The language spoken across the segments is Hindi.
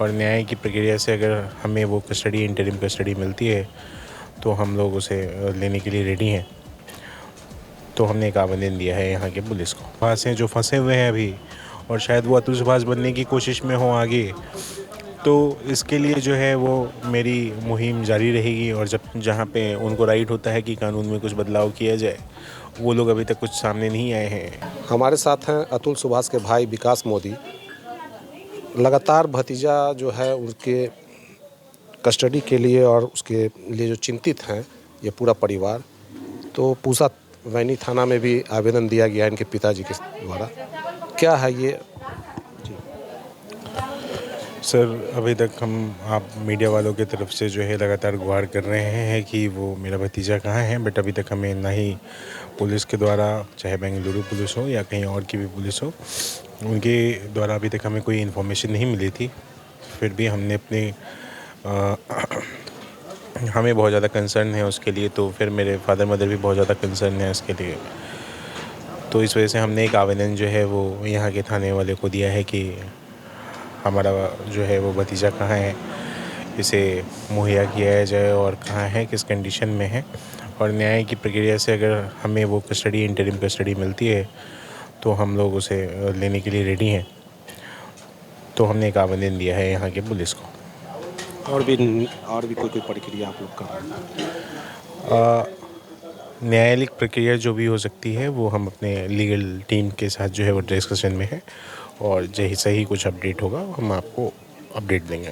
और न्याय की प्रक्रिया से अगर हमें वो कस्टडी, इंटरिम कस्टडी मिलती है तो हम लोग उसे लेने के लिए रेडी हैं। तो हमने एक आवेदन दिया है यहाँ के पुलिस को। पास हैं जो फंसे हुए हैं अभी, और शायद वो अतुलसुभाष बनने की कोशिश में हो आगे, तो इसके लिए जो है वो मेरी मुहिम जारी रहेगी। और जब जहाँ पे उनको राइट होता है कि कानून में कुछ बदलाव किया जाए, वो लोग अभी तक कुछ सामने नहीं आए हैं। हमारे साथ हैं अतुल सुभाष के भाई विकास मोदी। लगातार भतीजा जो है उनके कस्टडी के लिए और उसके लिए जो चिंतित हैं ये पूरा परिवार। तो पूसा वैनी थाना में भी आवेदन दिया गया इनके पिताजी के द्वारा। क्या है ये? सर, अभी तक आप मीडिया वालों की तरफ से जो है लगातार गुहार कर रहे हैं कि वो मेरा भतीजा कहाँ है, बट अभी तक हमें ना ही पुलिस के द्वारा, चाहे बेंगलुरु पुलिस हो या कहीं और की भी पुलिस हो, उनके द्वारा अभी तक हमें कोई इन्फॉर्मेशन नहीं मिली थी। फिर भी हमने हमें बहुत ज़्यादा कंसर्न है उसके लिए, तो फिर मेरे फादर मदर भी बहुत ज़्यादा कंसर्न है इसके लिए। तो इस वजह से हमने एक आवेदन जो है वो यहाँ के थाने वाले को दिया है कि हमारा जो है वो भतीजा कहाँ है, इसे मुहैया किया जाए और कहाँ है, किस कंडीशन में है। और न्याय की प्रक्रिया से अगर हमें वो कस्टडी, इंटरिम कस्टडी मिलती है तो हम लोग उसे लेने के लिए रेडी हैं। तो हमने एक आवेदन दिया है यहाँ के पुलिस को। और भी कोई प्रक्रिया आप लोग कर रहे हैं? न्यायालयिक प्रक्रिया जो भी हो सकती है वो हम अपने लीगल टीम के साथ जो है वो डिस्कशन में है, और जैसा ही कुछ अपडेट होगा हम आपको अपडेट देंगे।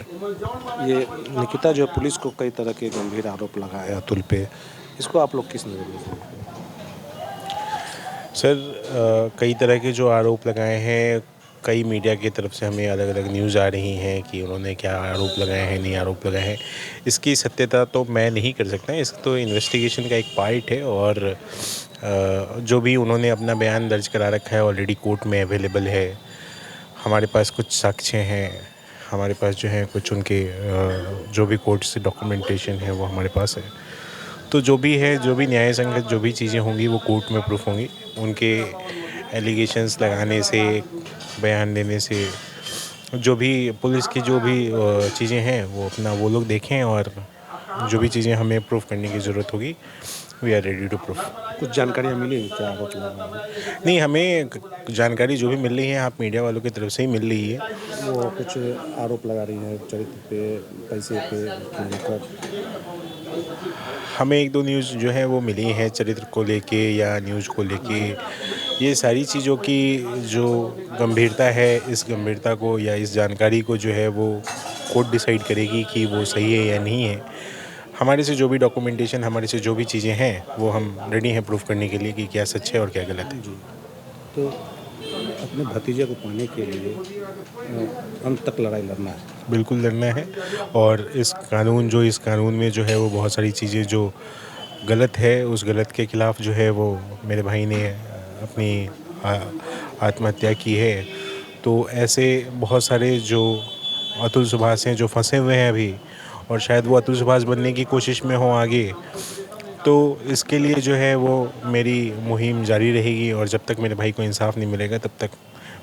ये निकिता जो पुलिस को कई तरह के गंभीर आरोप लगाए अतुल पे, इसको आप लोग किस नज़रिए से देखते हैं? सर, कई तरह के जो आरोप लगाए हैं, कई मीडिया की तरफ से हमें अलग अलग न्यूज़ आ रही हैं कि उन्होंने क्या आरोप लगाए हैं, नहीं आरोप लगाए हैं। इसकी सत्यता तो मैं नहीं कर सकता, इसका तो इन्वेस्टिगेशन का एक पार्ट है। और जो भी उन्होंने अपना बयान दर्ज करा रखा है ऑलरेडी कोर्ट में अवेलेबल है। हमारे पास कुछ साक्ष्य हैं, हमारे पास जो है कुछ उनके जो भी कोर्ट से डॉक्यूमेंटेशन है वो हमारे पास है। तो जो भी है, जो भी न्याय संगत जो भी चीज़ें होंगी वो कोर्ट में प्रूफ होंगी। उनके एलिगेशंस लगाने से, बयान देने से, जो भी पुलिस की जो भी चीज़ें हैं वो अपना वो लोग देखें, और जो भी चीज़ें हमें प्रूफ करने की ज़रूरत होगी, we are ready to proof. कुछ जानकारियाँ मिली क्या आरोप लगा रहे हैं? नहीं, हमें जानकारी जो भी मिल रही है आप मीडिया वालों की तरफ से ही मिल रही है। वो कुछ आरोप लगा रही है चरित्र पे, पैसे पे को लेकर। हमें एक दो न्यूज़ जो है वो मिली है चरित्र को लेके या न्यूज़ को लेके। ये सारी चीज़ों की जो गंभीरता है, इस गंभीरता को या इस जानकारी को जो है वो कोर्ट डिसाइड करेगी कि वो सही है या नहीं है। हमारे से जो भी डॉक्यूमेंटेशन, हमारे से जो भी चीज़ें हैं वो हम रेडी हैं प्रूफ करने के लिए कि क्या सच है और क्या गलत है। जी। तो अपने भतीजे को पाने के लिए अंत तक लड़ाई लड़ना है। बिल्कुल लड़ना है। और इस कानून में जो है वो बहुत सारी चीज़ें जो गलत है, उस गलत के ख़िलाफ़ जो है वो मेरे भाई ने अपनी आत्महत्या की है। तो ऐसे बहुत सारे जो अतुल सुभाष हैं जो फंसे हुए हैं अभी, और शायद वो अतुल सुभाष बनने की कोशिश में हो आगे, तो इसके लिए जो है वो मेरी मुहिम जारी रहेगी। और जब तक मेरे भाई को इंसाफ नहीं मिलेगा तब तक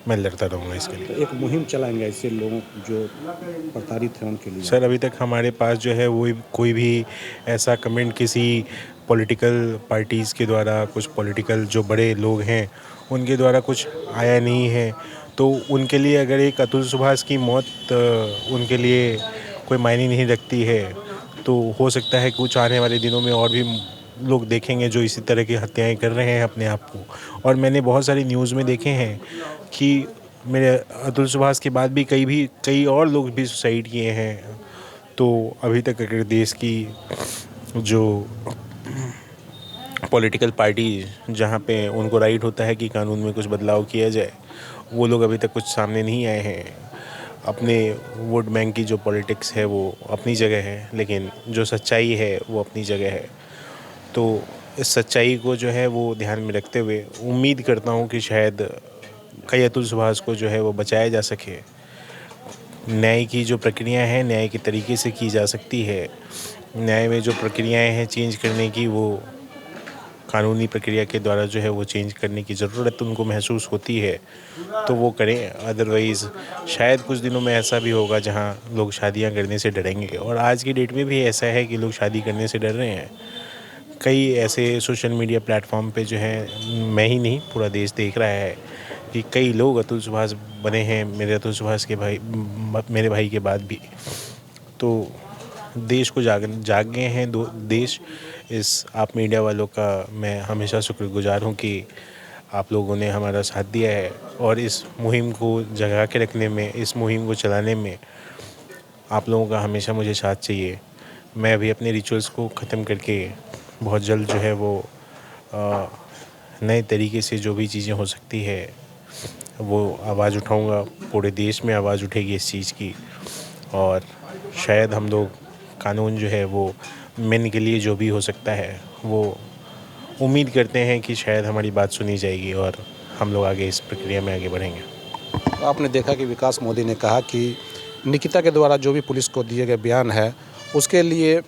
मैं लड़ता रहूँगा इसके लिए। तो एक मुहिम चलाएंगे ऐसे लोगों जो प्रताड़ित हैं उनके लिए। सर, अभी तक हमारे पास जो है वो कोई भी ऐसा कमेंट किसी पॉलिटिकल पार्टीज़ के द्वारा, कुछ पॉलिटिकल जो बड़े लोग हैं उनके द्वारा कुछ आया नहीं है। तो उनके लिए अगर एक अतुल सुभाष की मौत उनके लिए कोई मायने नहीं रखती है, तो हो सकता है कुछ आने वाले दिनों में और भी लोग देखेंगे जो इसी तरह की हत्याएं कर रहे हैं अपने आप को। और मैंने बहुत सारी न्यूज़ में देखे हैं कि मेरे अतुल सुभाष के बाद भी कई और लोग भी सुसाइड किए हैं। तो अभी तक अगर देश की जो पॉलिटिकल पार्टी जहाँ पे उनको राइट होता है कि कानून में कुछ बदलाव किया जाए, वो लोग अभी तक कुछ सामने नहीं आए हैं। अपने वोट बैंक की जो पॉलिटिक्स है वो अपनी जगह है, लेकिन जो सच्चाई है वो अपनी जगह है। तो इस सच्चाई को जो है वो ध्यान में रखते हुए उम्मीद करता हूँ कि शायद कई अतुल सुभाष को जो है वो बचाया जा सके। न्याय की जो प्रक्रिया है न्याय के तरीके से की जा सकती है। न्याय में जो प्रक्रियाएं हैं चेंज करने की, वो कानूनी प्रक्रिया के द्वारा जो है वो चेंज करने की ज़रूरत उनको महसूस होती है तो वो करें। अदरवाइज़ शायद कुछ दिनों में ऐसा भी होगा जहां लोग शादियां करने से डरेंगे, और आज की डेट में भी ऐसा है कि लोग शादी करने से डर रहे हैं। कई ऐसे सोशल मीडिया प्लेटफॉर्म पे जो है, मैं ही नहीं पूरा देश देख रहा है कि कई लोग अतुल सुभाष बने हैं मेरे अतुल सुभाष के भाई, मेरे भाई के बाद भी। तो देश को जागे हैं दो देश। इस आप मीडिया वालों का मैं हमेशा शुक्रगुजार हूँ कि आप लोगों ने हमारा साथ दिया है, और इस मुहिम को जगा के रखने में, इस मुहिम को चलाने में आप लोगों का हमेशा मुझे साथ चाहिए। मैं अभी अपने रिचुअल्स को ख़त्म करके बहुत जल्द जो है वो नए तरीके से जो भी चीज़ें हो सकती है वो आवाज़ उठाऊंगा। पूरे देश में आवाज़ उठेगी इस चीज़ की, और शायद हम लोग कानून जो है वो मेन के लिए जो भी हो सकता है वो उम्मीद करते हैं कि शायद हमारी बात सुनी जाएगी और हम लोग आगे इस प्रक्रिया में आगे बढ़ेंगे। तो आपने देखा कि विकास मोदी ने कहा कि निकिता के द्वारा जो भी पुलिस को दिए गए बयान है उसके लिए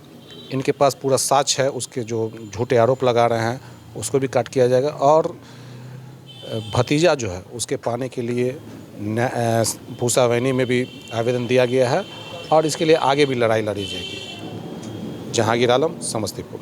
इनके पास पूरा साक्ष्य है, उसके जो झूठे आरोप लगा रहे हैं उसको भी काट किया जाएगा, और भतीजा जो है उसके पाने के लिए पूसा वैनी में भी आवेदन दिया गया है, और इसके लिए आगे भी लड़ाई लड़ी जाएगी। जहांगीर आलम, समस्तीपुर।